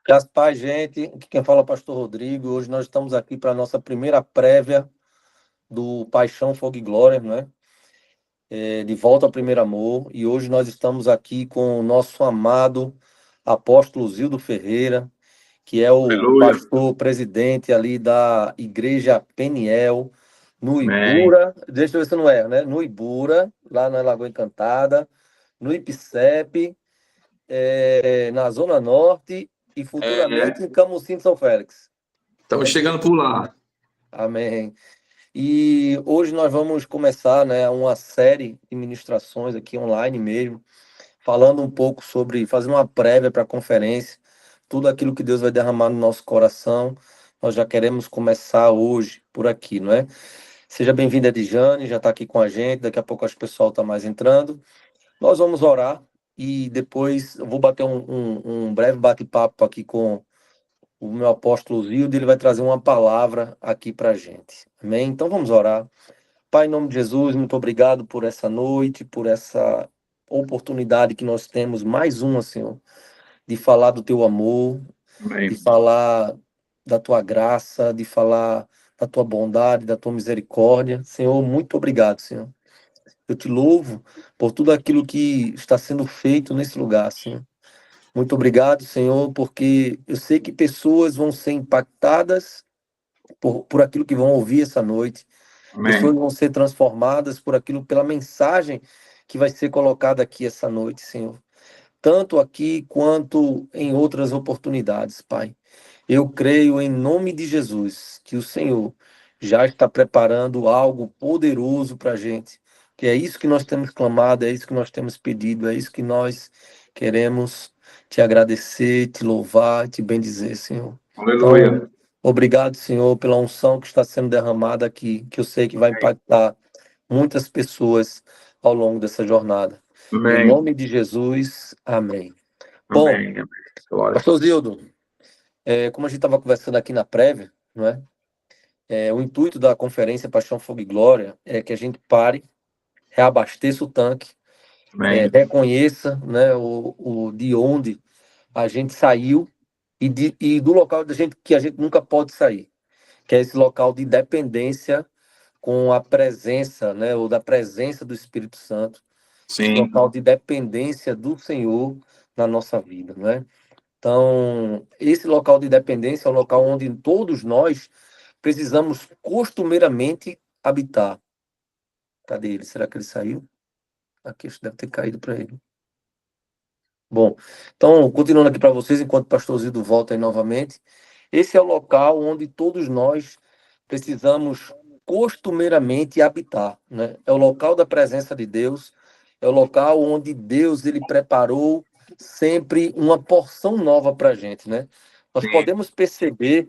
Graças a paz, gente. Aqui quem fala é o Pastor Rodrigo. Hoje nós estamos aqui para a nossa primeira prévia do Paixão, Fogo e Glória, né? De volta ao primeiro amor. E hoje nós estamos aqui com o nosso amado apóstolo Zildo Ferreira, que é o Aleluia. pastor presidente ali da Igreja Peniel, no Amém. Ibura. Deixa eu ver se eu não erro, né? No Ibura, lá na Lagoa Encantada, no IPCEP, na Zona Norte e futuramente em Camusim de São Félix. Estamos chegando por lá. Amém. E hoje nós vamos começar, né, uma série de ministrações aqui online mesmo, falando um pouco sobre, fazendo uma prévia para a conferência, tudo aquilo que Deus vai derramar no nosso coração. Nós já queremos começar hoje por aqui, não é? Seja bem-vinda, Edjane, já está aqui com a gente, daqui a pouco acho que o pessoal está mais entrando. Nós vamos orar e depois eu vou bater um breve bate-papo aqui com o meu apóstolo Zildo, ele vai trazer uma palavra aqui para a gente. Amém? Então vamos orar. Pai, em nome de Jesus, muito obrigado por essa noite, por essa oportunidade que nós temos, mais uma, Senhor, de falar do teu amor, de Amém. falar da tua graça, de falar da tua bondade, da tua misericórdia. Senhor, muito obrigado, Senhor. Eu te louvo por tudo aquilo que está sendo feito nesse lugar, Senhor. Muito obrigado, Senhor, porque eu sei que pessoas vão ser impactadas por aquilo que vão ouvir essa noite. Pessoas Amém. vão ser transformadas por aquilo, pela mensagem que vai ser colocada aqui essa noite, Senhor. Tanto aqui quanto em outras oportunidades, Pai. Eu creio em nome de Jesus que o Senhor já está preparando algo poderoso para a gente. Que é isso que nós temos clamado, é isso que nós temos pedido, é isso que nós queremos te agradecer, te louvar, te bendizer, Senhor. Então, Aleluia. obrigado, Senhor, pela unção que está sendo derramada aqui, que eu sei que vai impactar muitas pessoas ao longo dessa jornada. Em Amém. nome de Jesus, amém. Bom, Amém. Amém. Glória. pastor Zildo, como a gente estava conversando aqui na prévia, não é? O intuito da conferência Paixão, Fogo e Glória é que a gente pare, reabasteça o tanque, Amém. reconheça, né, de onde a gente saiu e do local que a gente nunca pode sair, que é esse local de dependência com a presença, né, ou da presença do Espírito Santo, esse Sim. local de dependência do Senhor na nossa vida, né? Então, esse local de dependência é o local onde todos nós precisamos costumeiramente habitar. Cadê ele? Será que ele saiu? Aqui, acho que deve ter caído para ele. Bom, então, continuando aqui para vocês, enquanto o pastor Zildo volta aí novamente, esse é o local onde todos nós precisamos costumeiramente habitar, né? É o local da presença de Deus, é o local onde Deus ele preparou sempre uma porção nova para a gente, né? Nós Sim. podemos perceber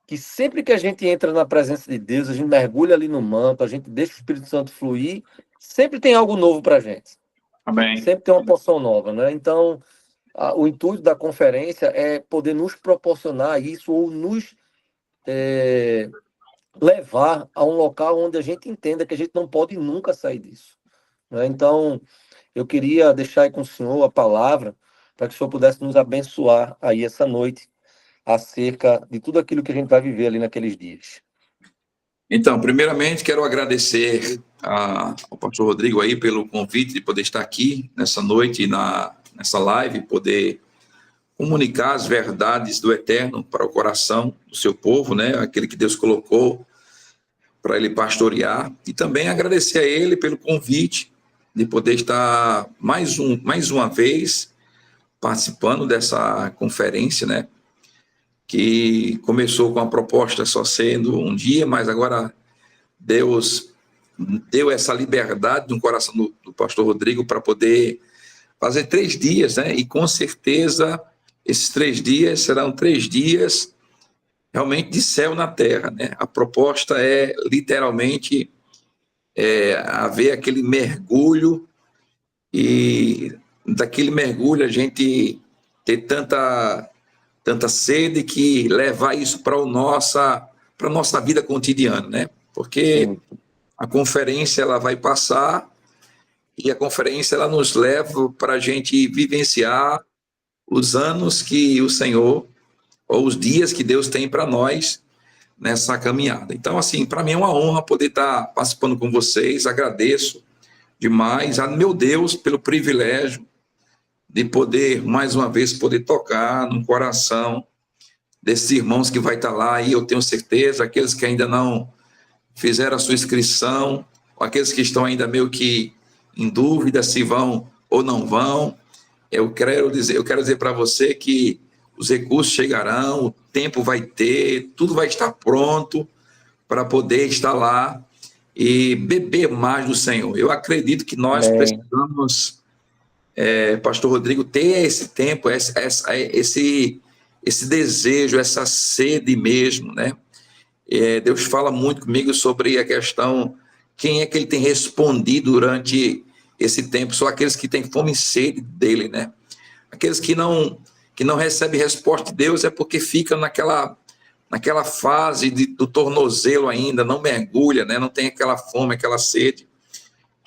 que sempre que a gente entra na presença de Deus, a gente mergulha ali no manto, a gente deixa o Espírito Santo fluir, sempre tem algo novo para a gente, Amém. sempre tem uma porção nova, né? Então, o intuito da conferência é poder nos proporcionar isso ou nos levar a um local onde a gente entenda que a gente não pode nunca sair disso, né? Então, eu queria deixar aí com o senhor a palavra para que o senhor pudesse nos abençoar aí essa noite acerca de tudo aquilo que a gente vai viver ali naqueles dias. Então, primeiramente, quero agradecer ao pastor Rodrigo aí pelo convite de poder estar aqui nessa noite, nessa live, poder comunicar as verdades do Eterno para o coração do seu povo, né? Aquele que Deus colocou para ele pastorear, e também agradecer a ele pelo convite de poder estar mais uma vez participando dessa conferência, né? Que começou com a proposta só sendo um dia, mas agora Deus deu essa liberdade no coração do pastor Rodrigo para poder fazer 3 dias, né? E com certeza esses 3 dias serão 3 dias realmente de céu na terra, né? A proposta é literalmente haver aquele mergulho, e daquele mergulho a gente ter tanta sede que levar isso para a nossa vida cotidiana, né? Porque Sim, a conferência ela vai passar E a conferência ela nos leva para a gente vivenciar os anos que o Senhor, ou os dias que Deus tem para nós nessa caminhada. Então, assim, para mim é uma honra poder estar participando com vocês. Agradeço demais a meu Deus pelo privilégio de poder, mais uma vez, poder tocar no coração desses irmãos que vai estar lá, e eu tenho certeza, aqueles que ainda não fizeram a sua inscrição, aqueles que estão ainda meio que em dúvida se vão ou não vão, eu quero dizer para você que os recursos chegarão, o tempo vai ter, tudo vai estar pronto para poder estar lá e beber mais do Senhor. Eu acredito que nós precisamos, Pastor Rodrigo, ter esse tempo, esse desejo, essa sede mesmo, né? Deus fala muito comigo sobre a questão, quem é que ele tem respondido durante esse tempo? São aqueles que têm fome e sede dele, né? Aqueles que não recebem resposta de Deus é porque ficam naquela fase do tornozelo ainda, não mergulha, né? Não tem aquela fome, aquela sede.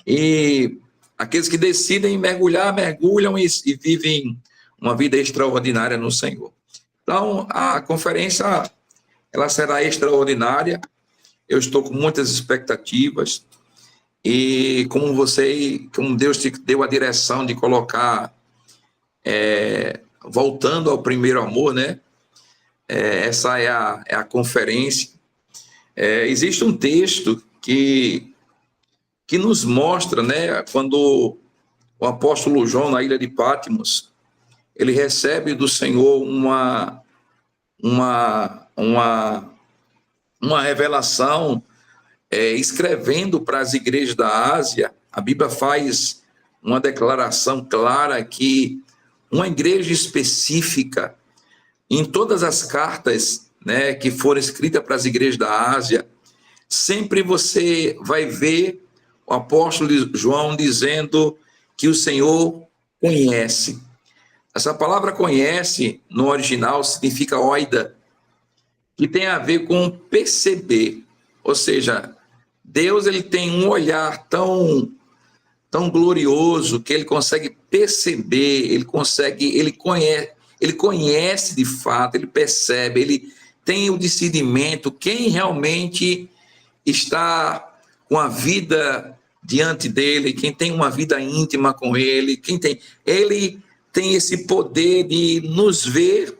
E aqueles que decidem mergulhar, mergulham e vivem uma vida extraordinária no Senhor. Então, a conferência ela será extraordinária. Eu estou com muitas expectativas e como Deus te deu a direção de colocar, voltando ao primeiro amor, né? Essa é a conferência. Existe um texto que nos mostra, né? Quando o apóstolo João, na ilha de Patmos, ele recebe do Senhor uma revelação, escrevendo para as igrejas da Ásia. A Bíblia faz uma declaração clara que uma igreja específica, em todas as cartas, né, que foram escritas para as igrejas da Ásia, sempre você vai ver o apóstolo João dizendo que o Senhor conhece. Essa palavra conhece, no original, significa oida, que tem a ver com perceber. Ou seja, Deus ele tem um olhar tão glorioso que ele consegue perceber, ele conhece de fato, ele percebe, ele tem o discernimento, quem realmente está com a vida diante dele, quem tem uma vida íntima com ele, ele tem esse poder de nos ver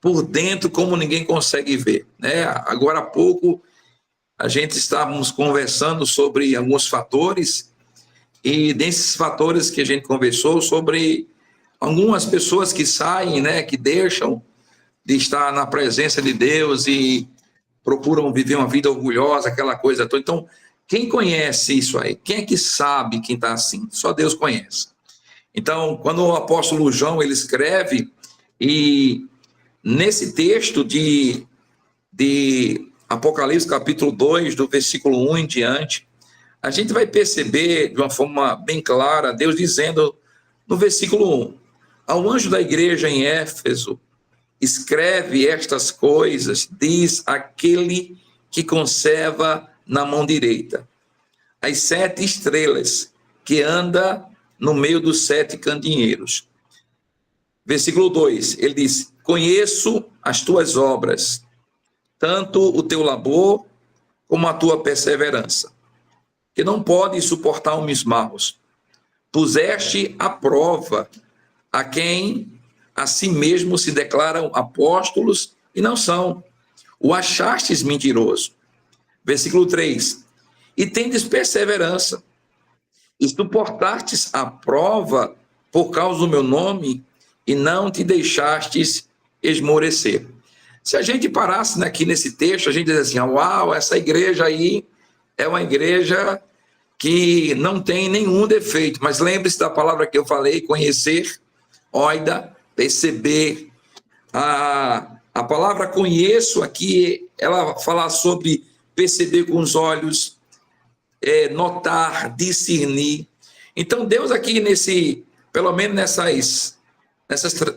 por dentro como ninguém consegue ver, né? Agora há pouco a gente estávamos conversando sobre alguns fatores, e desses fatores que a gente conversou sobre algumas pessoas que saem, né, que deixam de estar na presença de Deus e procuram viver uma vida orgulhosa, aquela coisa toda. Então, quem conhece isso aí? Quem é que sabe quem está assim? Só Deus conhece. Então, quando o apóstolo João ele escreve, e nesse texto de Apocalipse capítulo 2, do versículo 1 em diante, a gente vai perceber de uma forma bem clara, Deus dizendo no versículo 1, ao anjo da igreja em Éfeso, escreve estas coisas, diz aquele que conserva na mão direita as 7 estrelas, que anda no meio dos 7 candeeiros. Versículo 2, ele diz, conheço as tuas obras, tanto o teu labor como a tua perseverança, que não pode suportar homens maus. Puseste à prova a quem a si mesmo se declaram apóstolos e não são. O achastes mentiroso. Versículo 3. E tendes perseverança, e suportastes a prova por causa do meu nome, e não te deixastes esmorecer. Se a gente parasse aqui nesse texto, a gente diz assim, uau, essa igreja aí é uma igreja que não tem nenhum defeito, mas lembre-se da palavra que eu falei, conhecer, oida, perceber. A palavra conheço aqui, ela fala sobre perceber com os olhos, notar, discernir. Então, Deus aqui pelo menos nessas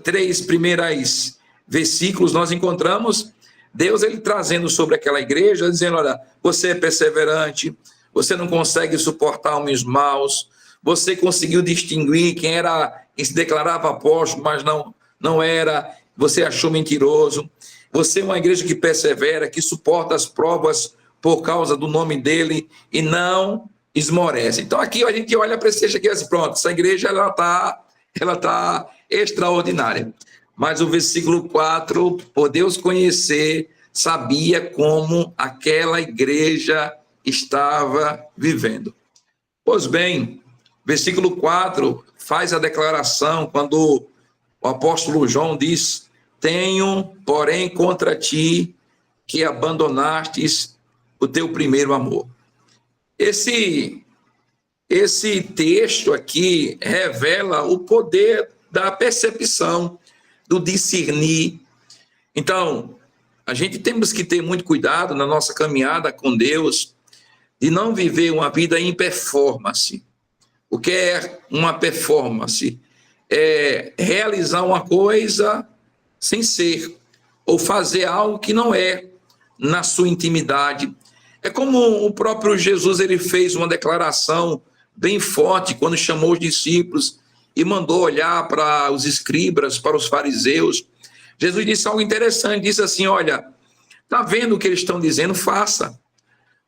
3 primeiras versículos, nós encontramos Deus ele trazendo sobre aquela igreja, dizendo, olha, você é perseverante, você não consegue suportar homens maus, Você conseguiu distinguir quem se declarava apóstolo, mas não era. Você achou mentiroso. Você é uma igreja que persevera, que suporta as provas por causa do nome dele e não esmorece. Então aqui a gente olha para esse texto aqui e diz, pronto, essa igreja ela tá extraordinária. Mas o versículo 4, por Deus conhecer, sabia como aquela igreja estava vivendo. Pois bem, versículo 4 faz a declaração quando o apóstolo João diz: tenho, porém, contra ti que abandonastes o teu primeiro amor. Esse texto aqui revela o poder da percepção, do discernir. Então, a gente temos que ter muito cuidado na nossa caminhada com Deus, de não viver uma vida em performance. O que é uma performance? É realizar uma coisa sem ser, ou fazer algo que não é na sua intimidade. É como o próprio Jesus, ele fez uma declaração bem forte quando chamou os discípulos e mandou olhar para os escribas, para os fariseus. Jesus disse algo interessante, disse assim, olha, está vendo o que eles estão dizendo? Faça,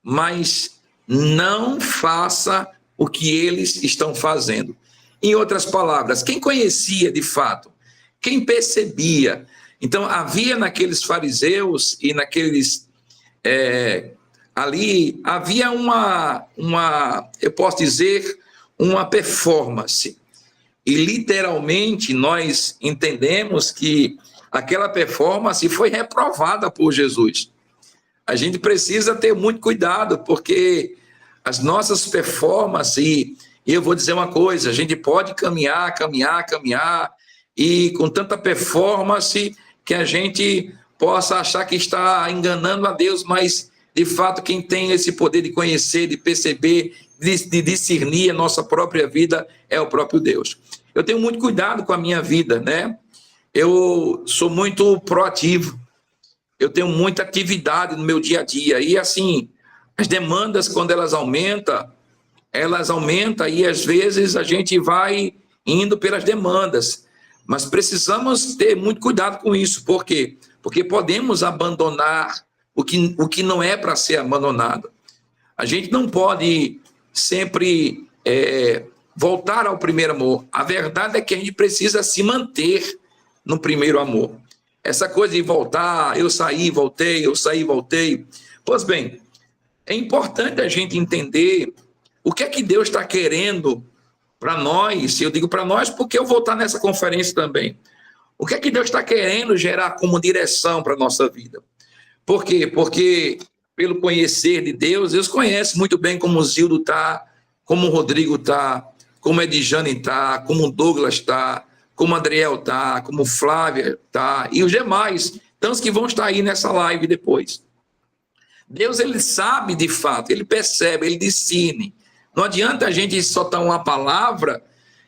mas não faça o que eles estão fazendo. Em outras palavras, quem conhecia de fato, quem percebia. Então, havia naqueles fariseus e naqueles ali, havia eu posso dizer, uma performance. E literalmente nós entendemos que aquela performance foi reprovada por Jesus. A gente precisa ter muito cuidado, porque as nossas performances, e eu vou dizer uma coisa, a gente pode caminhar, e com tanta performance que a gente possa achar que está enganando a Deus, mas, de fato, quem tem esse poder de conhecer, de perceber, de discernir a nossa própria vida é o próprio Deus. Eu tenho muito cuidado com a minha vida, né? Eu sou muito proativo, eu tenho muita atividade no meu dia a dia, e assim, as demandas, quando elas aumentam e às vezes a gente vai indo pelas demandas, mas precisamos ter muito cuidado com isso. Por quê? Porque podemos abandonar o que não é para ser abandonado. A gente não pode sempre voltar ao primeiro amor. A verdade é que a gente precisa se manter no primeiro amor. Essa coisa de voltar, eu saí, voltei. Pois bem, é importante a gente entender o que é que Deus está querendo para nós. Eu digo para nós porque eu vou estar nessa conferência também. O que é que Deus está querendo gerar como direção para a nossa vida? Por quê? Porque pelo conhecer de Deus, Deus conhece muito bem como o Zildo está, como o Rodrigo está, como a Edjane está, como o Douglas está, como o Adriel está, como o Flávia está, e os demais, tantos que vão estar aí nessa live depois. Deus, ele sabe de fato, ele percebe, ele discerne. Não adianta a gente soltar uma palavra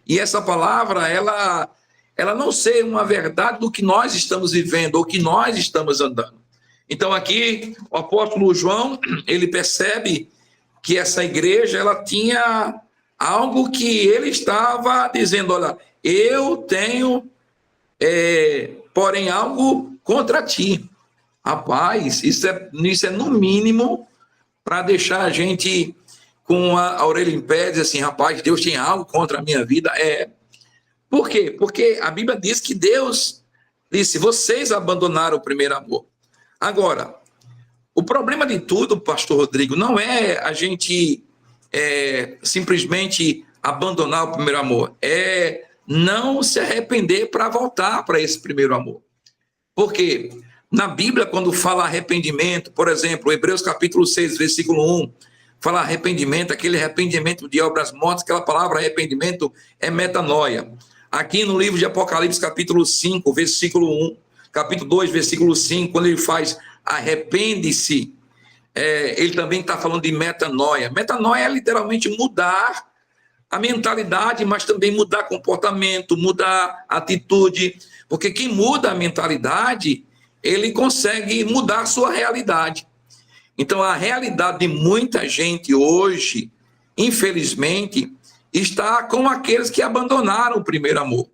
e essa palavra, ela não ser uma verdade do que nós estamos vivendo ou que nós estamos andando. Então aqui o apóstolo João, ele percebe que essa igreja, ela tinha algo que ele estava dizendo, olha, eu tenho, porém, algo contra ti. Rapaz, isso é no mínimo para deixar a gente com a orelha em pé, dizer assim, rapaz, Deus tem algo contra a minha vida. Por quê? Porque a Bíblia diz que Deus disse, vocês abandonaram o primeiro amor. Agora, o problema de tudo, pastor Rodrigo, não é a gente simplesmente abandonar o primeiro amor, é não se arrepender para voltar para esse primeiro amor. Por quê? Na Bíblia, quando fala arrependimento, por exemplo, Hebreus capítulo 6, versículo 1, fala arrependimento, aquele arrependimento de obras mortas, aquela palavra arrependimento é metanoia. Aqui no livro de Apocalipse, capítulo 5, versículo 1, capítulo 2, versículo 5, quando ele faz arrepende-se, ele também está falando de metanoia. Metanoia é literalmente mudar a mentalidade, mas também mudar comportamento, mudar atitude, porque quem muda a mentalidade, ele consegue mudar a sua realidade. Então, a realidade de muita gente hoje, infelizmente, está com aqueles que abandonaram o primeiro amor.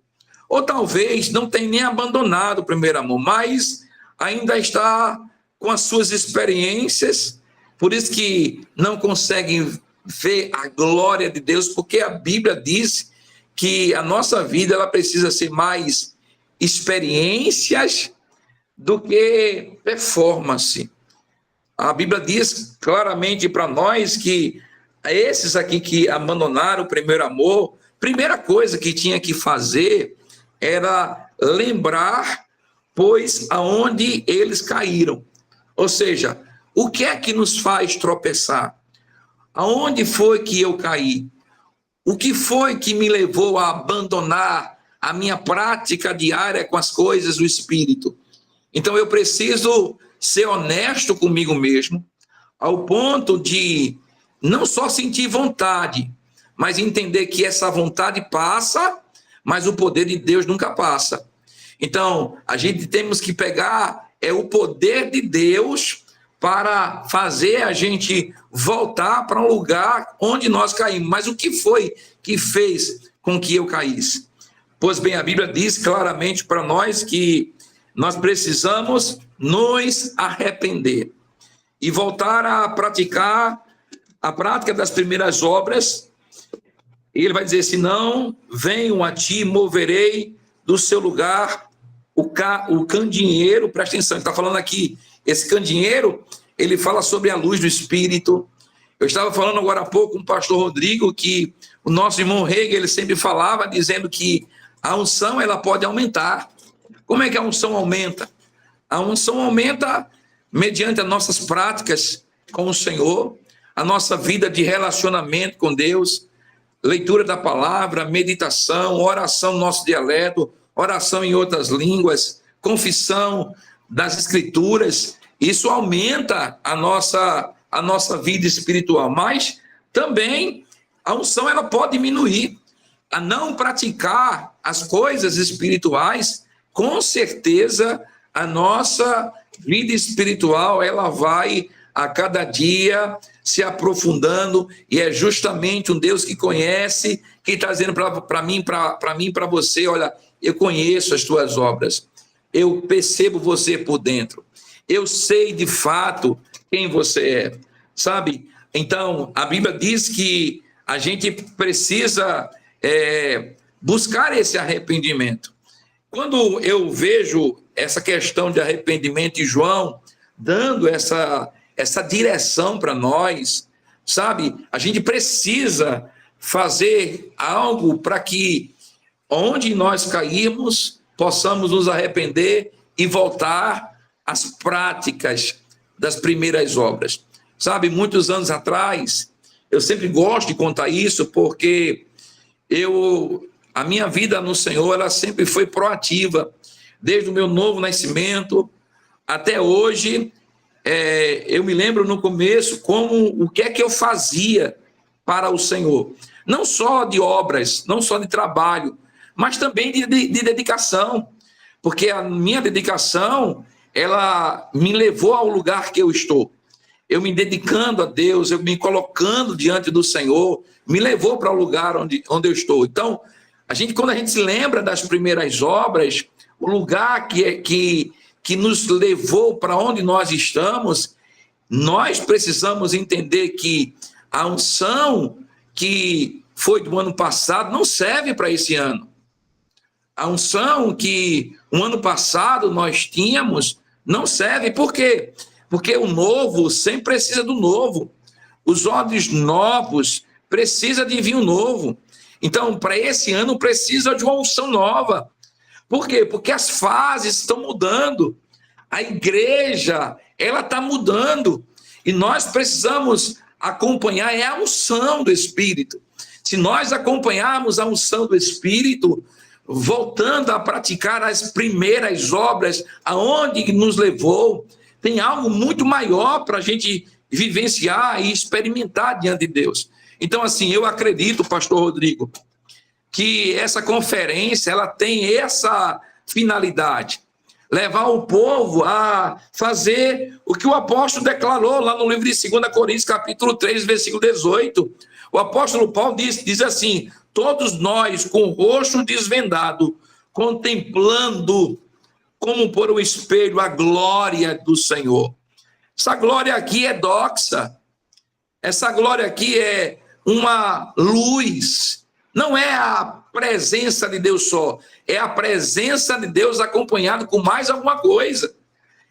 Ou talvez não tenha nem abandonado o primeiro amor, mas ainda está com as suas experiências, por isso que não conseguem ver a glória de Deus, porque a Bíblia diz que a nossa vida ela precisa ser mais experiências do que performance. A Bíblia diz claramente para nós que esses aqui que abandonaram o primeiro amor, primeira coisa que tinha que fazer era lembrar, pois, aonde eles caíram. Ou seja, o que é que nos faz tropeçar? Aonde foi que eu caí? O que foi que me levou a abandonar a minha prática diária com as coisas do Espírito? Então, eu preciso ser honesto comigo mesmo, ao ponto de não só sentir vontade, mas entender que essa vontade passa, mas o poder de Deus nunca passa. Então, a gente temos que pegar o poder de Deus para fazer a gente voltar para um lugar onde nós caímos. Mas o que foi que fez com que eu caísse? Pois bem, a Bíblia diz claramente para nós que nós precisamos nos arrepender e voltar a praticar a prática das primeiras obras. E ele vai dizer, se não, venham a ti, moverei do seu lugar o candeeiro, presta atenção, ele está falando aqui, esse candeeiro, ele fala sobre a luz do Espírito. Eu estava falando agora há pouco com o pastor Rodrigo, que o nosso irmão Hegel, ele sempre falava, dizendo que a unção, ela pode aumentar. Como é que a unção aumenta? A unção aumenta mediante as nossas práticas com o Senhor, a nossa vida de relacionamento com Deus, leitura da palavra, meditação, oração no nosso dialeto, oração em outras línguas, confissão das Escrituras. Isso aumenta a nossa vida espiritual, mas também a unção ela pode diminuir. A não praticar as coisas espirituais, com certeza a nossa vida espiritual ela vai a cada dia se aprofundando, e é justamente um Deus que conhece, que está dizendo para mim, para você, olha, eu conheço as tuas obras, eu percebo você por dentro, eu sei de fato quem você é, sabe? Então, a Bíblia diz que a gente precisa buscar esse arrependimento. Quando eu vejo essa questão de arrependimento e João dando essa direção para nós, sabe? A gente precisa fazer algo para que, onde nós cairmos, possamos nos arrepender e voltar às práticas das primeiras obras. Sabe, muitos anos atrás, eu sempre gosto de contar isso, porque a minha vida no Senhor, ela sempre foi proativa, desde o meu novo nascimento até hoje. Eu me lembro no começo o que é que eu fazia para o Senhor, não só de obras, não só de trabalho, mas também de dedicação, porque a minha dedicação, ela me levou ao lugar que eu estou. Eu me dedicando a Deus, eu me colocando diante do Senhor, me levou para o lugar onde eu estou. Então, quando a gente se lembra das primeiras obras, o lugar que nos levou para onde nós estamos, nós precisamos entender que a unção que foi do ano passado não serve para esse ano. A unção que o ano passado nós tínhamos não serve. Por quê? Porque o novo sempre precisa do novo. Os odres novos precisam de vinho novo. Então, para esse ano, precisa de uma unção nova. Por quê? Porque as fases estão mudando. A igreja, ela está mudando. E nós precisamos acompanhar a unção do Espírito. Se nós acompanharmos a unção do Espírito, voltando a praticar as primeiras obras, aonde nos levou, tem algo muito maior para a gente vivenciar e experimentar diante de Deus. Então, assim, eu acredito, pastor Rodrigo, que essa conferência, ela tem essa finalidade, levar o povo a fazer o que o apóstolo declarou lá no livro de 2 Coríntios, capítulo 3, versículo 18, O apóstolo Paulo diz assim: todos nós, com o rosto desvendado, contemplando como por um espelho a glória do Senhor. Essa glória aqui é doxa. Essa glória aqui é uma luz. Não é a presença de Deus só, é a presença de Deus acompanhado com mais alguma coisa.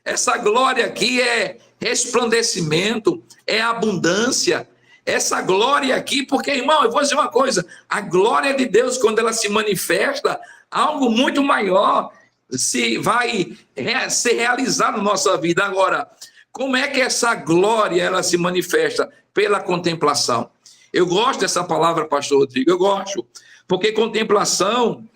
Essa glória aqui é resplandecimento, é abundância. Essa glória aqui, porque, irmão, eu vou dizer uma coisa: a glória de Deus, quando ela se manifesta, algo muito maior vai ser realizado na nossa vida. Agora, como é que essa glória ela se manifesta? Pela contemplação. Eu gosto dessa palavra, pastor Rodrigo, eu gosto, porque contemplação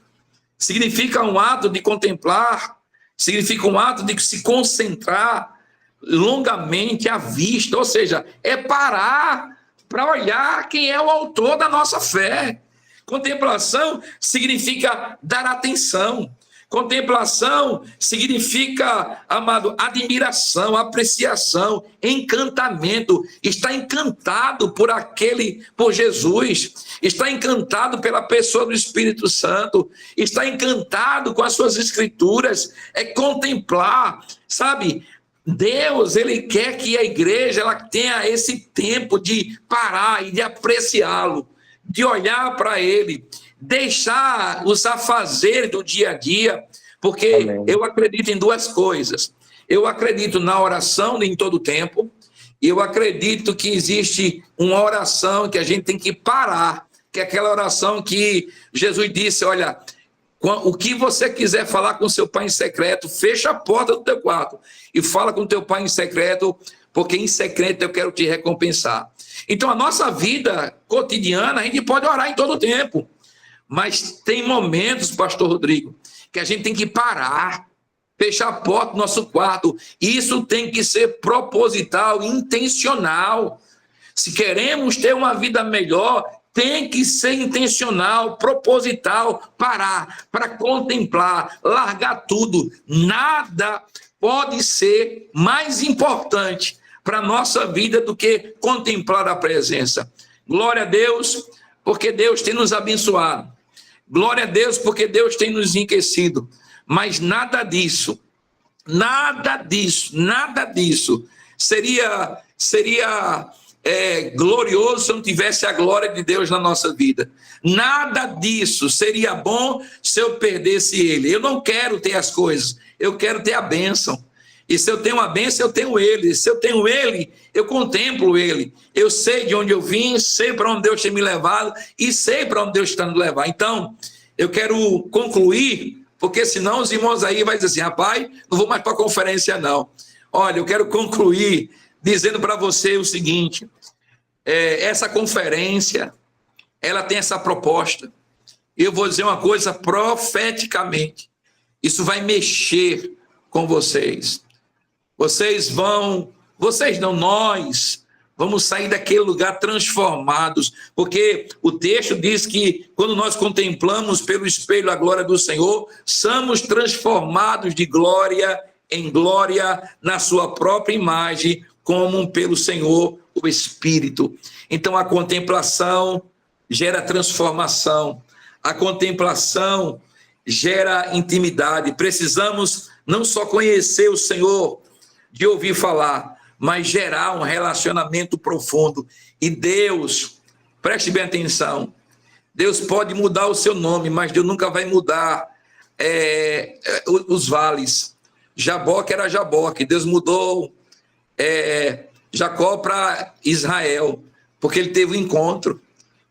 significa um ato de contemplar, significa um ato de se concentrar longamente à vista, ou seja, é parar para olhar quem é o autor da nossa fé. Contemplação significa dar atenção. Contemplação significa, amado, admiração, apreciação, encantamento. Está encantado por Jesus, está encantado pela pessoa do Espírito Santo, está encantado com as suas escrituras. É contemplar, sabe? Deus, ele quer que a igreja ela tenha esse tempo de parar e de apreciá-lo, de olhar para ele, deixar os afazeres do dia a dia, porque Amém. eu acredito em duas coisas. Eu acredito na oração em todo tempo, e eu acredito que existe uma oração que a gente tem que parar, que é aquela oração que Jesus disse: olha, o que você quiser falar com seu pai em secreto, fecha a porta do teu quarto e fala com teu pai em secreto, porque em secreto eu quero te recompensar. Então, a nossa vida cotidiana, a gente pode orar em todo tempo, mas tem momentos, pastor Rodrigo, que a gente tem que parar, fechar a porta do nosso quarto. Isso tem que ser proposital, intencional. Se queremos ter uma vida melhor, tem que ser intencional, proposital, parar, para contemplar, largar tudo. Nada pode ser mais importante para a nossa vida do que contemplar a presença. Glória a Deus, porque Deus tem nos abençoado. Glória a Deus, porque Deus tem nos enriquecido. Mas nada disso seria glorioso se não tivesse a glória de Deus na nossa vida. Nada disso seria bom se eu perdesse ele. Eu não quero ter as coisas, eu quero ter a bênção. E se eu tenho a bênção, eu tenho ele. Se eu tenho ele, eu contemplo ele. Eu sei de onde eu vim, sei para onde Deus tem me levado e sei para onde Deus está me levando. Então, eu quero concluir, porque senão os irmãos aí vão dizer assim: rapaz, não vou mais para a conferência não. Olha, eu quero concluir dizendo para você o seguinte: essa conferência, ela tem essa proposta. Eu vou dizer uma coisa profeticamente: isso vai mexer com vocês. Nós vamos sair daquele lugar transformados, porque o texto diz que quando nós contemplamos pelo espelho a glória do Senhor, somos transformados de glória em glória na sua própria imagem, como pelo Senhor o Espírito. Então a contemplação gera transformação, a contemplação gera intimidade. Precisamos não só conhecer o Senhor de ouvir falar, mas gerar um relacionamento profundo. E Deus, preste bem atenção, Deus pode mudar o seu nome, mas Deus nunca vai mudar os vales. Jaboque era Jaboque, Deus mudou Jacó para Israel, porque ele teve um encontro.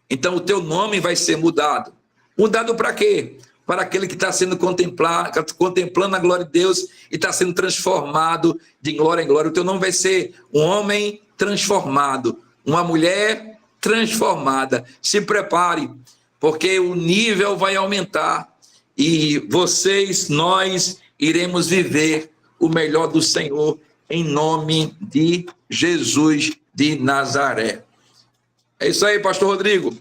Então o teu nome vai ser mudado. Mudado para quê? Para aquele que está sendo contemplando a glória de Deus e está sendo transformado de glória em glória. O teu nome vai ser um homem transformado, uma mulher transformada. Se prepare, porque o nível vai aumentar e nós iremos viver o melhor do Senhor em nome de Jesus de Nazaré. É isso aí, pastor Rodrigo.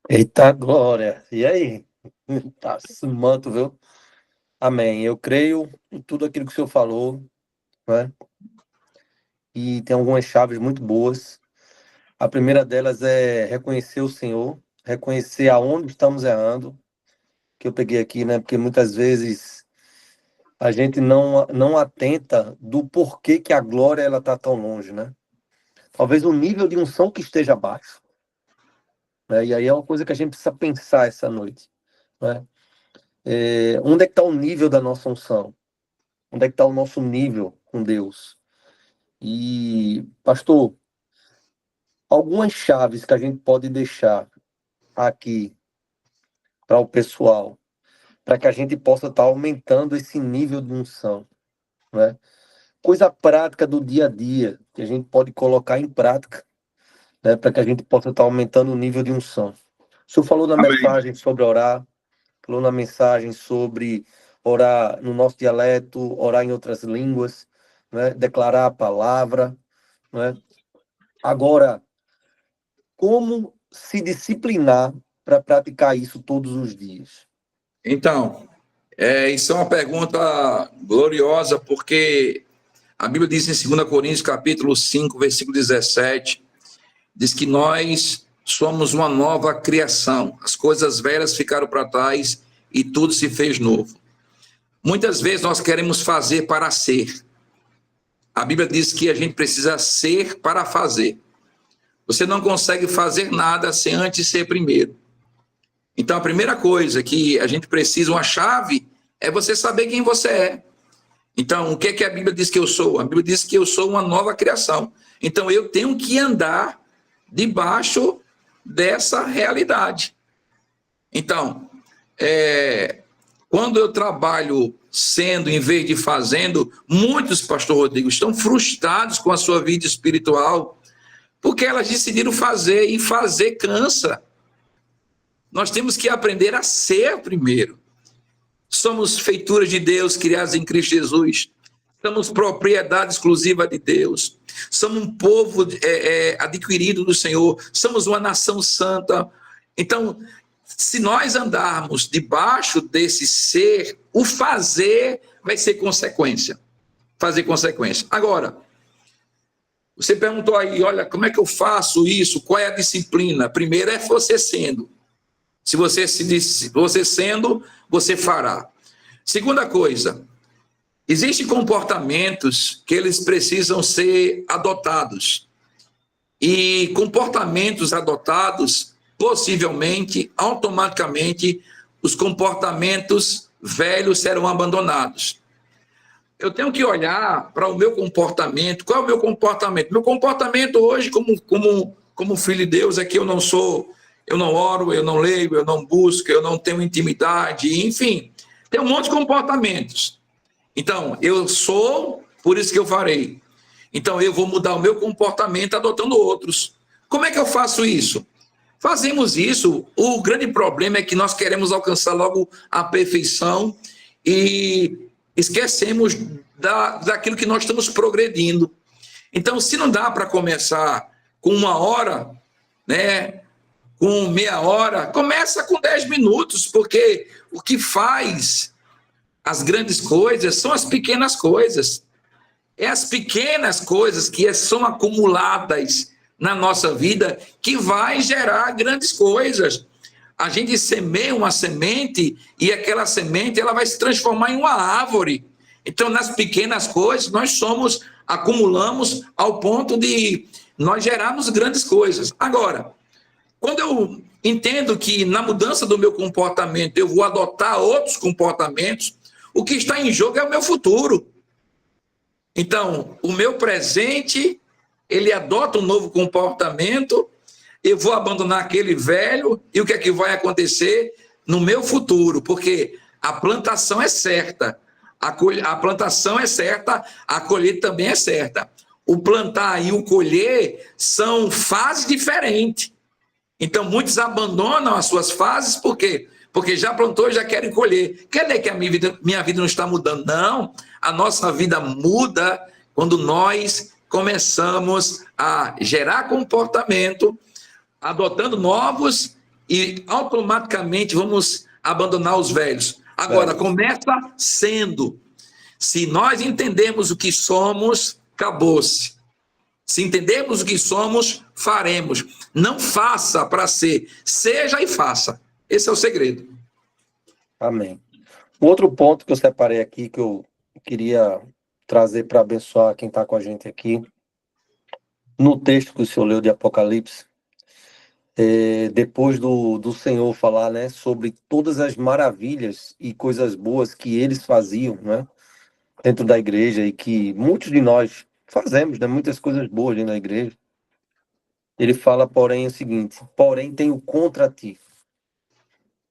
Eita glória! E aí? Tá esse manto, viu? Amém. Eu creio em tudo aquilo que o senhor falou, né? E tem algumas chaves muito boas A primeira delas é reconhecer o Senhor, reconhecer aonde estamos errando, que eu peguei aqui, né? Porque muitas vezes a gente não atenta do porquê que a glória ela está tão longe, né? Talvez o nível de unção que esteja baixo, né? E aí é uma coisa que a gente precisa pensar essa noite, né? Onde é que está o nível da nossa unção? Onde é que está o nosso nível com Deus? E, pastor, algumas chaves que a gente pode deixar aqui para o pessoal, para que a gente possa estar aumentando esse nível de unção, né? Coisa prática do dia a dia, que a gente pode colocar em prática, né? Para que a gente possa estar aumentando o nível de unção. O senhor falou na Amém. mensagem sobre orar, falou na mensagem sobre orar no nosso dialeto, orar em outras línguas, né? Declarar a palavra, né? Agora, como se disciplinar para praticar isso todos os dias? Então, isso é uma pergunta gloriosa, porque a Bíblia diz em 2 Coríntios, capítulo 5, versículo 17, diz que nós somos uma nova criação. As coisas velhas ficaram para trás e tudo se fez novo. Muitas vezes nós queremos fazer para ser. A Bíblia diz que a gente precisa ser para fazer. Você não consegue fazer nada sem antes ser primeiro. Então, a primeira coisa que a gente precisa, uma chave, é você saber quem você é. Então, o que é que a Bíblia diz que eu sou? A Bíblia diz que eu sou uma nova criação. Então, eu tenho que andar debaixo dessa realidade. Então, quando eu trabalho sendo em vez de fazendo, muitos, pastor Rodrigo, estão frustrados com a sua vida espiritual, porque elas decidiram fazer, e fazer cansa. Nós temos que aprender a ser primeiro. Somos feituras de Deus, criadas em Cristo Jesus. Somos propriedade exclusiva de Deus. Somos um povo adquirido do Senhor. Somos uma nação santa. Então, se nós andarmos debaixo desse ser, o fazer vai ser consequência. Fazer consequência. Agora, você perguntou aí, olha, como é que eu faço isso? Qual é a disciplina? Primeiro é você sendo. Se você sendo, você fará. Segunda coisa, existem comportamentos que eles precisam ser adotados. E comportamentos adotados, possivelmente, automaticamente, os comportamentos velhos serão abandonados. Eu tenho que olhar para o meu comportamento. Qual é o meu comportamento? Meu comportamento hoje, como filho de Deus, é que eu não oro, eu não leio, eu não busco, eu não tenho intimidade, enfim, tem um monte de comportamentos. Então, eu sou, por isso que eu farei. Então, eu vou mudar o meu comportamento adotando outros. Como é que eu faço isso? Fazemos isso, o grande problema é que nós queremos alcançar logo a perfeição e esquecemos daquilo que nós estamos progredindo. Então, se não dá para começar com 1 hora, né, com meia hora, começa com 10 minutos, porque o que faz as grandes coisas são as pequenas coisas. É as pequenas coisas que são acumuladas na nossa vida que vai gerar grandes coisas. A gente semeia uma semente e aquela semente ela vai se transformar em uma árvore. Então, nas pequenas coisas, nós acumulamos ao ponto de nós gerarmos grandes coisas. Agora, quando eu entendo que na mudança do meu comportamento eu vou adotar outros comportamentos, o que está em jogo é o meu futuro. Então, o meu presente, ele adota um novo comportamento, eu vou abandonar aquele velho, e o que é que vai acontecer no meu futuro? Porque a plantação é certa, a plantação é certa, a colheita também é certa. O plantar e o colher são fases diferentes. Então, muitos abandonam as suas fases, por quê? Porque já plantou e já querem colher. Quer dizer que a minha vida não está mudando? Não, a nossa vida muda quando nós começamos a gerar comportamento, adotando novos e automaticamente vamos abandonar os velhos. Agora, começa sendo. Se nós entendermos o que somos, acabou-se. Se entendermos o que somos, faremos. Não faça para ser, seja e faça. Esse é o segredo. Amém. O outro ponto que eu separei aqui, que eu queria trazer para abençoar quem está com a gente aqui, no texto que o senhor leu de Apocalipse, depois do Senhor falar, né, sobre todas as maravilhas e coisas boas que eles faziam, né, dentro da igreja, e que muitos de nós fazemos, né, muitas coisas boas dentro da igreja. Ele fala, porém, o seguinte: porém tenho contra ti.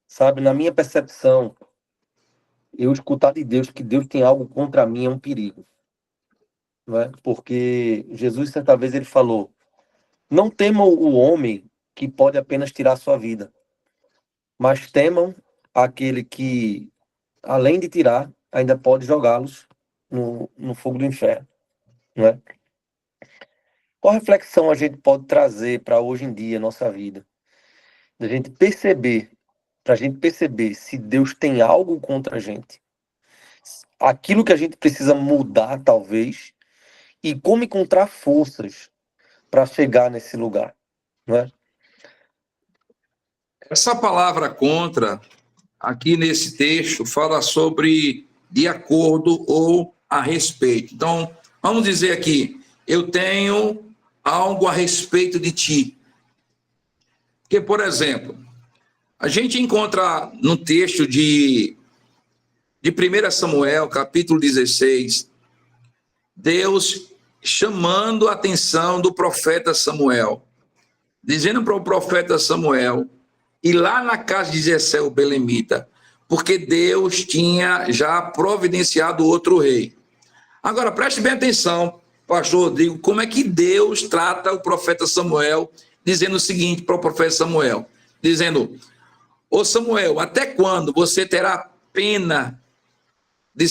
Sabe, na minha percepção, eu escutar de Deus que Deus tem algo contra mim é um perigo, né? Porque Jesus, certa vez, ele falou: não temam o homem que pode apenas tirar sua vida, mas temam aquele que, além de tirar, ainda pode jogá-los no fogo do inferno, né? Qual reflexão a gente pode trazer para hoje em dia, nossa vida? Da gente perceber, para a gente perceber se Deus tem algo contra a gente, aquilo que a gente precisa mudar, talvez, e como encontrar forças para chegar nesse lugar, né? Essa palavra contra, aqui nesse texto, fala sobre de acordo ou a respeito. Então, vamos dizer aqui, eu tenho algo a respeito de ti. Porque, por exemplo, a gente encontra no texto de 1 Samuel, capítulo 16, Deus chamando a atenção do profeta Samuel, dizendo para o profeta Samuel ir lá na casa de Jessé, o belemita, porque Deus tinha já providenciado outro rei. Agora, preste bem atenção, pastor Rodrigo, como é que Deus trata o profeta Samuel, dizendo o seguinte para o profeta Samuel, dizendo: ô Samuel, até quando você terá pena de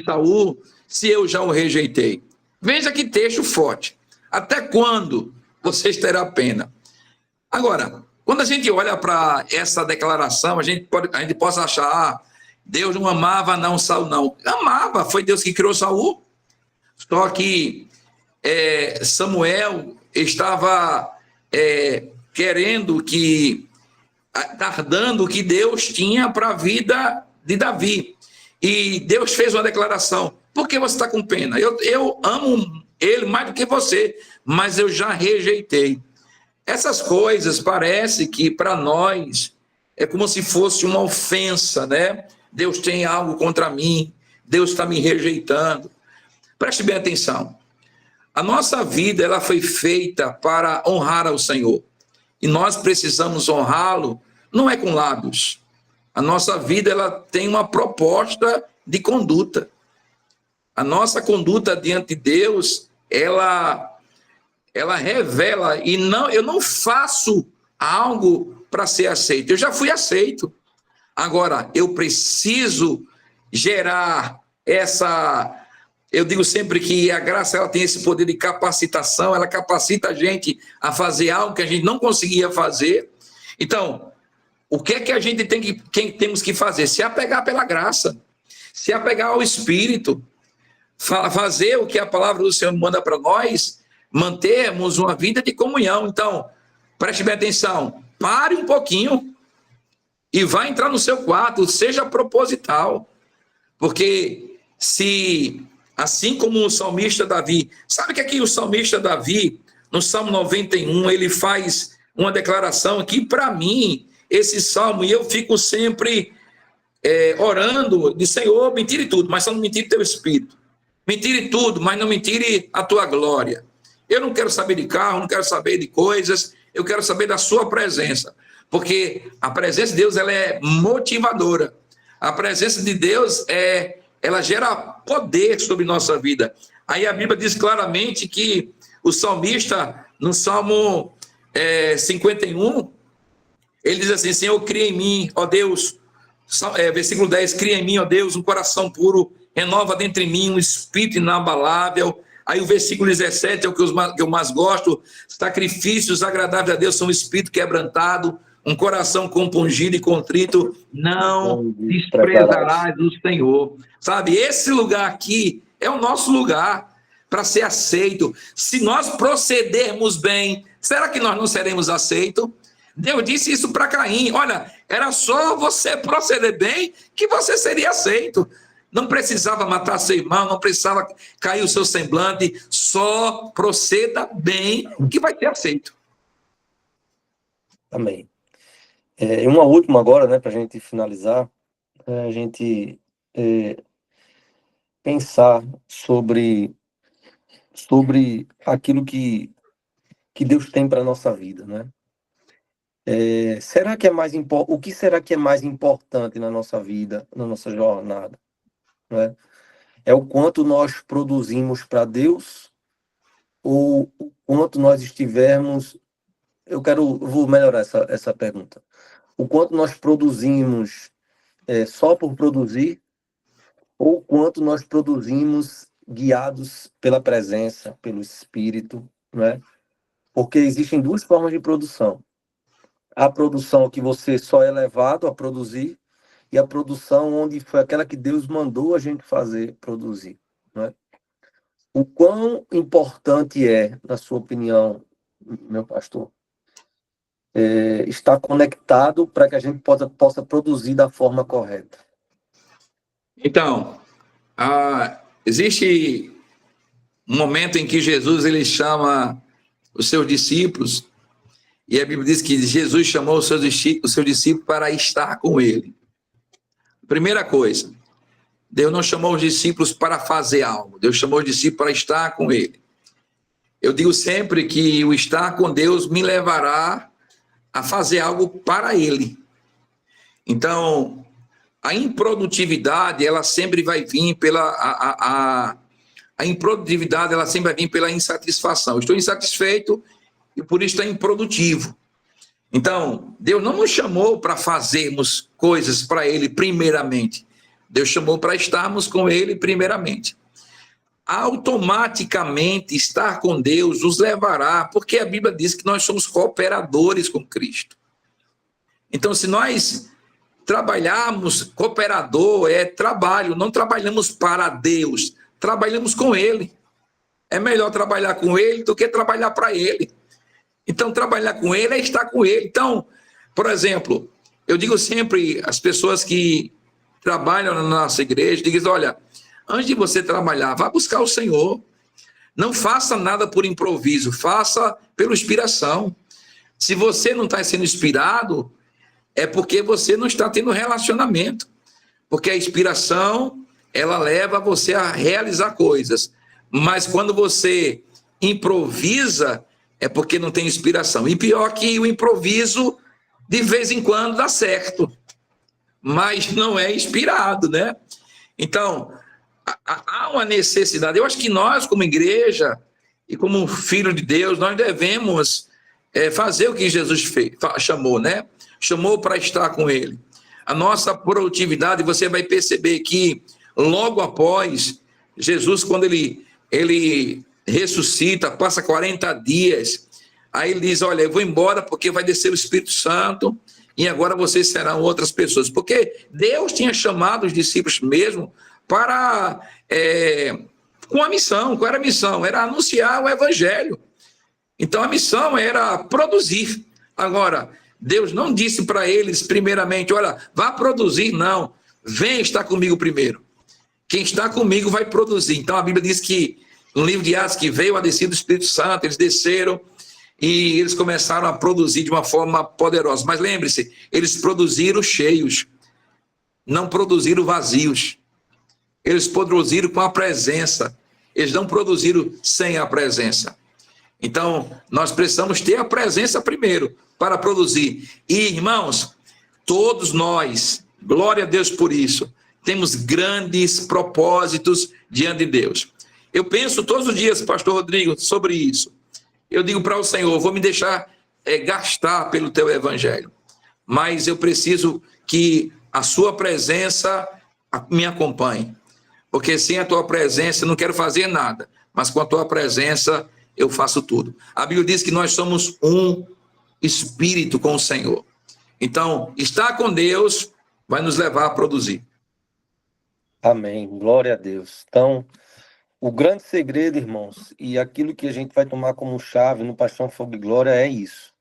Saul, se eu já o rejeitei? Veja que texto forte. Até quando vocês terão pena? Agora, quando a gente olha para essa declaração, a gente pode achar, Deus não amava não Saul, não. Amava, foi Deus que criou Saul. Só que Samuel estava tardando o que Deus tinha para a vida de Davi. E Deus fez uma declaração: por que você está com pena? Eu amo ele mais do que você, mas eu já rejeitei. Essas coisas parece que para nós é como se fosse uma ofensa, né? Deus tem algo contra mim, Deus está me rejeitando. Preste bem atenção. A nossa vida ela foi feita para honrar ao Senhor. E nós precisamos honrá-lo, não é com lábios. A nossa vida ela tem uma proposta de conduta. A nossa conduta diante de Deus, ela revela, e eu não faço algo para ser aceito. Eu já fui aceito. Agora, eu preciso gerar essa... Eu digo sempre que a graça ela tem esse poder de capacitação, ela capacita a gente a fazer algo que a gente não conseguia fazer. Então, o que é que a gente temos que fazer? Se apegar pela graça, se apegar ao Espírito, fazer o que a palavra do Senhor manda para nós, mantermos uma vida de comunhão. Então, preste bem atenção, pare um pouquinho e vá entrar no seu quarto, seja proposital, porque se, assim como o salmista Davi, sabe que aqui o salmista Davi, no Salmo 91, ele faz uma declaração aqui, para mim, esse salmo, e eu fico sempre orando, de Senhor, me tire tudo, mas só não me tire teu espírito, me tire tudo, mas não me tire a tua glória. Eu não quero saber de carro, não quero saber de coisas, eu quero saber da sua presença, porque a presença de Deus ela é motivadora, a presença de Deus ela gera poder sobre nossa vida. Aí a Bíblia diz claramente que o salmista, no Salmo 51, ele diz assim: Senhor, cria em mim, ó Deus, versículo 10, cria em mim, ó Deus, um coração puro, renova dentro de mim um espírito inabalável. Aí o versículo 17 é o que eu mais gosto: sacrifícios agradáveis a Deus são um espírito quebrantado, um coração compungido e contrito, não desprezarás o Senhor. Sabe, esse lugar aqui é o nosso lugar. para ser aceito. Se nós procedermos bem, será que nós não seremos aceitos? Deus disse isso para Caim: olha, era só você proceder bem que você seria aceito. Não precisava matar seu irmão, não precisava cair o seu semblante, só proceda bem que vai ser aceito. Amém. E uma última agora, né, para a gente finalizar, a gente pensar sobre aquilo que Deus tem para a nossa vida, né? Será que o que será que é mais importante na nossa vida, na nossa jornada, né? É o quanto nós produzimos para Deus ou o quanto nós estivermos... vou melhorar essa pergunta. O quanto nós produzimos só por produzir ou o quanto nós produzimos guiados pela presença, pelo Espírito, né? Porque existem duas formas de produção. A produção que você só é levado a produzir e a produção onde foi aquela que Deus mandou a gente fazer, produzir, né? O quão importante é, na sua opinião, meu pastor, estar conectado para que a gente possa produzir da forma correta? Então, existe um momento em que Jesus ele chama os seus discípulos, e a Bíblia diz que Jesus chamou os seus discípulos para estar com ele. Primeira coisa, Deus não chamou os discípulos para fazer algo, Deus chamou os discípulos para estar com ele. Eu digo sempre que o estar com Deus me levará a fazer algo para ele. Então, a improdutividade, ela sempre vai vir a improdutividade, ela sempre vai vir pela insatisfação. Estou insatisfeito e por isso estou improdutivo. Então, Deus não nos chamou para fazermos coisas para ele primeiramente. Deus chamou para estarmos com ele primeiramente. Automaticamente, estar com Deus nos levará, porque a Bíblia diz que nós somos cooperadores com Cristo. Então, se nós trabalharmos, cooperador é trabalho, não trabalhamos para Deus, trabalhamos com ele. É melhor trabalhar com ele do que trabalhar para ele. Então, trabalhar com ele é estar com ele. Então, por exemplo, eu digo sempre às pessoas que trabalham na nossa igreja, digo: olha, antes de você trabalhar, vá buscar o Senhor. Não faça nada por improviso, faça pela inspiração. Se você não está sendo inspirado, é porque você não está tendo relacionamento. Porque a inspiração, ela leva você a realizar coisas. Mas quando você improvisa, é porque não tem inspiração. E pior que o improviso, de vez em quando, dá certo. Mas não é inspirado, né? Então, há uma necessidade. Eu acho que nós, como igreja e como filho de Deus, nós devemos fazer o que Jesus chamou, né? Chamou para estar com ele. A nossa produtividade, você vai perceber que logo após Jesus, quando ele ressuscita, passa 40 dias, aí ele diz: olha, eu vou embora porque vai descer o Espírito Santo e agora vocês serão outras pessoas. Porque Deus tinha chamado os discípulos mesmo para com a missão. Qual era a missão? Era anunciar o evangelho. Então a missão era produzir. Agora, Deus não disse para eles primeiramente: olha, vá produzir. Não, vem estar comigo primeiro. Quem está comigo vai produzir. Então a Bíblia diz que no livro de Atos que veio a descida do Espírito Santo, eles desceram e eles começaram a produzir de uma forma poderosa. Mas lembre-se, eles produziram cheios, não produziram vazios. Eles produziram com a presença. Eles não produziram sem a presença. Então, nós precisamos ter a presença primeiro para produzir. E, irmãos, todos nós, glória a Deus por isso, temos grandes propósitos diante de Deus. Eu penso todos os dias, pastor Rodrigo, sobre isso. Eu digo para o Senhor: vou me deixar gastar pelo teu evangelho, mas eu preciso que a sua presença me acompanhe, porque sem a tua presença eu não quero fazer nada, mas com a tua presença eu faço tudo. A Bíblia diz que nós somos um espírito com o Senhor. Então, estar com Deus vai nos levar a produzir. Amém. Glória a Deus. Então, O grande segredo, irmãos, e aquilo que a gente vai tomar como chave no Paixão, Fogo e Glória é isso.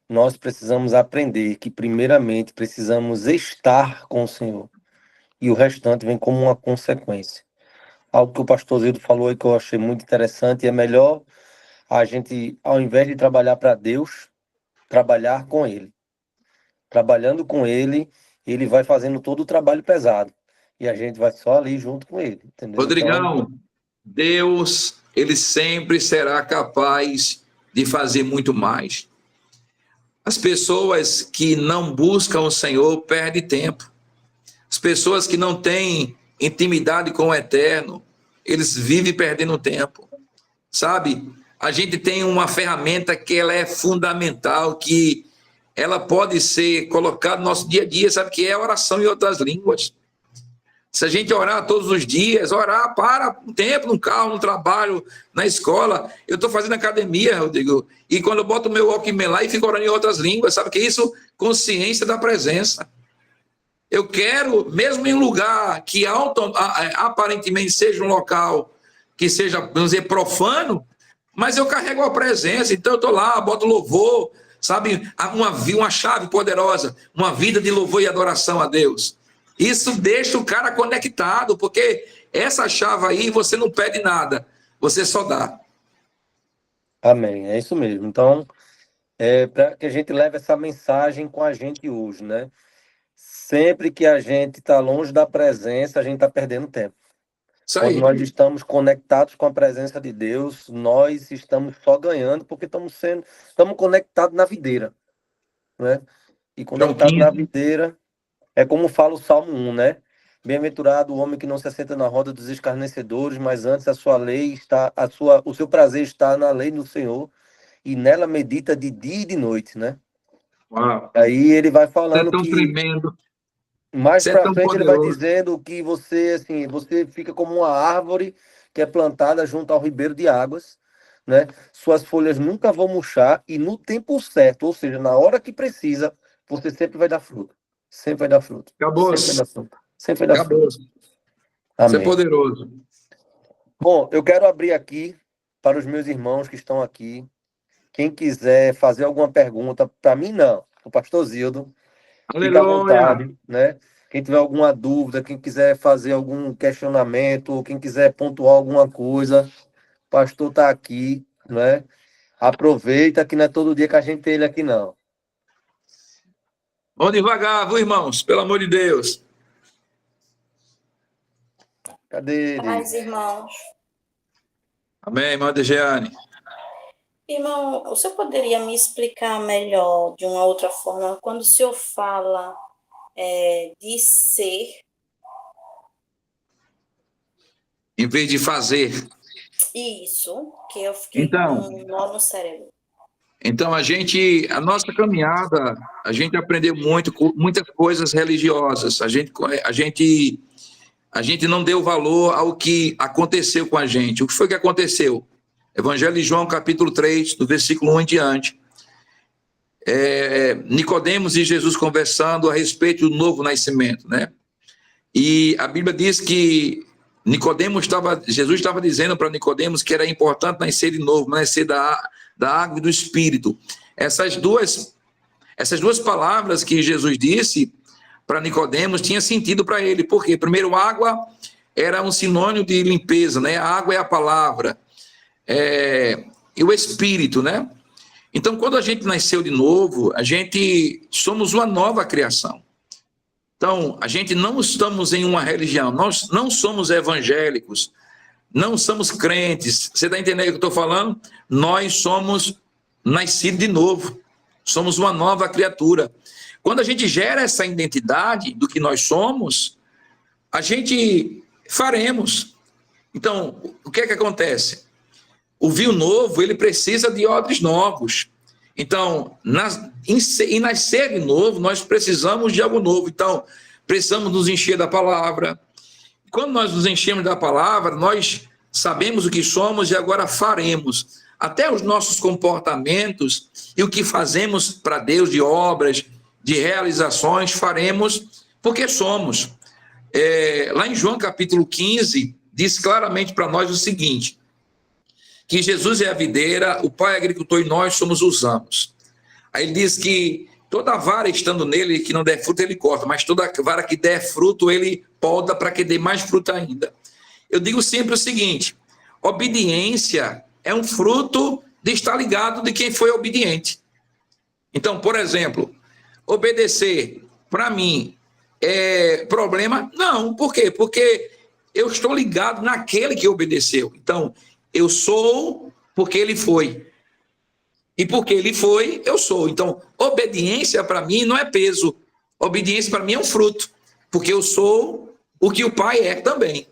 Nós precisamos aprender que, primeiramente, precisamos estar com o Senhor. E o restante vem como uma consequência. Algo que o pastor Zildo falou aí que eu achei muito interessante, é melhor a gente, ao invés de trabalhar para Deus, trabalhar com Ele. Trabalhando com Ele, Ele vai fazendo todo o trabalho pesado. E a gente vai só ali junto com Ele, entendeu? Então, Rodrigão, Deus, ele sempre será capaz de fazer muito mais. As pessoas que não buscam o Senhor perdem tempo. As pessoas que não têm intimidade com o Eterno, eles vivem perdendo tempo. Sabe? A gente tem uma ferramenta que ela é fundamental, que ela pode ser colocada no nosso dia a dia, sabe? Que é a oração em outras línguas. Se a gente orar todos os dias, orar para um tempo no carro, no trabalho, na escola. Eu estou fazendo academia, Rodrigo, e quando eu boto o meu Walkman lá e fico orando em outras línguas, sabe que isso? Consciência da presença. Eu quero, mesmo em um lugar que aparentemente seja um local que seja, vamos dizer, profano, mas eu carrego a presença, então eu estou lá, boto louvor, sabe? Uma chave poderosa, uma vida de louvor e adoração a Deus. Isso deixa o cara conectado, porque essa chave aí você não pede nada, você só dá. amém, é isso mesmo. Então, para que a gente leve essa mensagem com a gente hoje, né? Sempre que a gente está longe da presença, a gente está perdendo tempo. Isso Quando aí. nós estamos conectados com a presença de Deus, nós estamos só ganhando, porque estamos conectados na videira, né? E João conectado na 15. videira é como fala o Salmo 1, né? Bem-aventurado o homem que não se assenta na roda dos escarnecedores, mas antes a sua lei está, o seu prazer está na lei do Senhor, e nela medita de dia e de noite, né? Uau. Aí ele vai Isso é falando tão que tremendo. mais Isso é para tão frente ele vai poderoso. dizendo que você, assim, você fica como uma árvore que é plantada junto ao ribeiro de águas, né? Suas folhas nunca vão murchar e no tempo certo, ou seja, na hora que precisa, você sempre vai dar fruto. Sempre vai dar fruto. Sempre vai Acabou-se. dar fruto. Sempre vai dar fruto. Acabou-se. Isso é Amém. poderoso. Bom, eu quero abrir aqui para os meus irmãos que estão aqui. Quem quiser fazer alguma pergunta, para mim não, o pastor Zildo, fica à Aleluia. vontade, né? Quem tiver alguma dúvida, quem quiser fazer algum questionamento, quem quiser pontuar alguma coisa, o pastor está aqui, né? Aproveita que não é todo dia que a gente tem ele aqui, não. Vamos devagar, viu, irmãos? Pelo amor de Deus. Cadê ele? Paz, irmãos. Amém, irmã Dejeane. Irmão, o senhor poderia me explicar melhor, de uma outra forma, quando o senhor fala de ser, Em vez de fazer. isso, que eu fiquei com um nó no cérebro. Então, a nossa caminhada, a gente aprendeu muitas coisas religiosas. A gente não deu valor ao que aconteceu com a gente. O que foi que aconteceu? Evangelho de João, capítulo 3, do versículo 1 em diante. Nicodemos e Jesus conversando a respeito do novo nascimento, né? E a Bíblia diz que Jesus estava dizendo para Nicodemos que era importante nascer de novo, nascer da água e do Espírito. Essas duas palavras que Jesus disse para Nicodemos tinha sentido para ele. Por quê? Primeiro, água era um sinônimo de limpeza, né? A água é a palavra. E o Espírito, né? Então, quando a gente nasceu de novo, somos uma nova criação. Então, a gente não estamos em uma religião, nós não somos evangélicos, não somos crentes. Você está entendendo o que eu estou falando? Nós somos nascidos de novo, somos uma nova criatura. Quando a gente gera essa identidade do que nós somos, a gente faremos. Então, o que é que acontece? O vinho novo, ele precisa de odres novos. Então, em nascer de novo, nós precisamos de algo novo. Então, precisamos nos encher da palavra. Quando nós nos enchemos da palavra, nós sabemos o que somos e agora faremos. Até os nossos comportamentos e o que fazemos para Deus de obras, de realizações, faremos porque somos. Lá em João capítulo 15, diz claramente para nós o seguinte, que Jesus é a videira, o Pai é agricultor e nós somos os ramos. Aí ele diz que toda vara estando nele, que não der fruto, ele corta, mas toda vara que der fruto, ele poda para que dê mais fruto ainda. Eu digo sempre o seguinte, obediência é um fruto de estar ligado de quem foi obediente. Então, por exemplo, obedecer, para mim, é problema? Não, por quê? Porque eu estou ligado naquele que obedeceu. Então, eu sou porque ele foi. E porque ele foi, eu sou. Então, obediência para mim não é peso. Obediência para mim é um fruto. Porque eu sou o que o Pai é também.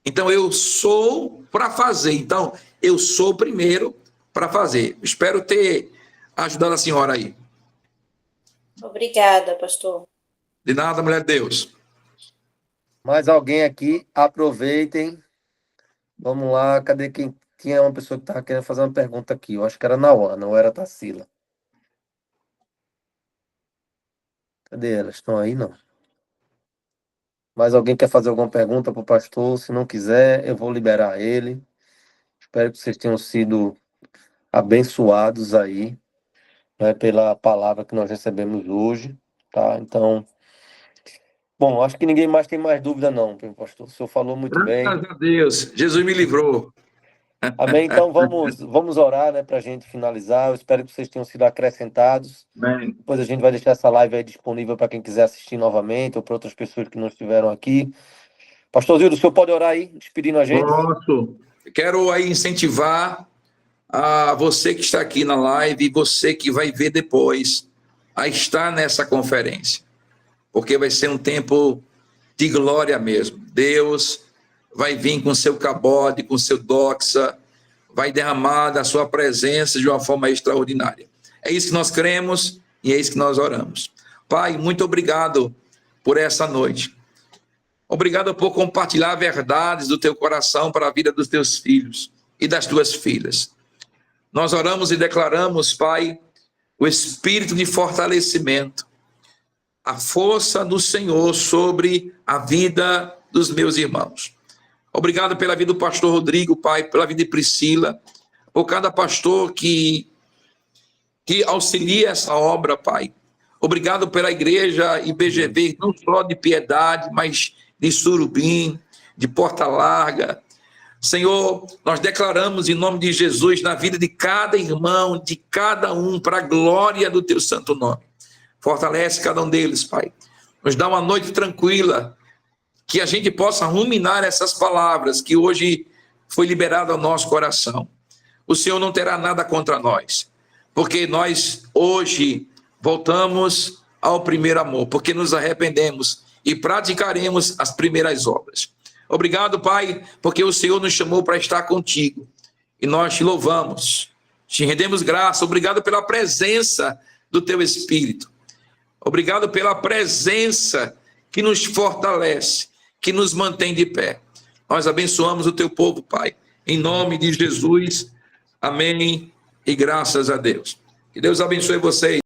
Então, eu sou para fazer. Então, eu sou primeiro para fazer. Espero ter ajudado a senhora aí. Obrigada, pastor. De nada, mulher de Deus. Mais alguém aqui? Aproveitem. Vamos lá. Cadê quem? Tinha uma pessoa que estava querendo fazer uma pergunta aqui. Eu acho que era Nauana, não era Tarsila. Cadê elas? Estão aí, não? Mais alguém quer fazer alguma pergunta para o pastor? Se não quiser, eu vou liberar ele. Espero que vocês tenham sido abençoados aí, né, pela palavra que nós recebemos hoje, tá? Então, bom, acho que ninguém mais tem mais dúvida não, pastor. O senhor falou muito bem. Graças a Deus. Jesus me livrou. Amém? Então vamos orar, né, para a gente finalizar. Eu espero que vocês tenham sido acrescentados. Amém. Depois a gente vai deixar essa live aí disponível para quem quiser assistir novamente ou para outras pessoas que não estiveram aqui. Pastor Zildo, o senhor pode orar aí, despedindo a gente? Posso. Quero aí incentivar a você que está aqui na live e você que vai ver depois a estar nessa conferência, porque vai ser um tempo de glória mesmo. Deus vai vir com seu cabode, com seu doxa, vai derramar da sua presença de uma forma extraordinária. É isso que nós cremos e é isso que nós oramos. Pai, muito obrigado por essa noite. Obrigado por compartilhar verdades do teu coração para a vida dos teus filhos e das tuas filhas. Nós oramos e declaramos, Pai, o espírito de fortalecimento, a força do Senhor sobre a vida dos meus irmãos. Obrigado pela vida do pastor Rodrigo, Pai, pela vida de Priscila, por cada pastor que auxilia essa obra, Pai. Obrigado pela igreja IBGV, não só de Piedade, mas de Surubim, de Porta Larga. Senhor, nós declaramos em nome de Jesus na vida de cada irmão, de cada um, para a glória do teu santo nome. Fortalece cada um deles, Pai. Nos dá uma noite tranquila, que a gente possa ruminar essas palavras que hoje foi liberado ao nosso coração. O Senhor não terá nada contra nós, porque nós hoje voltamos ao primeiro amor, porque nos arrependemos e praticaremos as primeiras obras. Obrigado, Pai, porque o Senhor nos chamou para estar contigo e nós te louvamos, te rendemos graça. Obrigado pela presença do teu Espírito. Obrigado pela presença que nos fortalece, que nos mantém de pé. Nós abençoamos o teu povo, Pai, em nome de Jesus. Amém e graças a Deus. Que Deus abençoe vocês.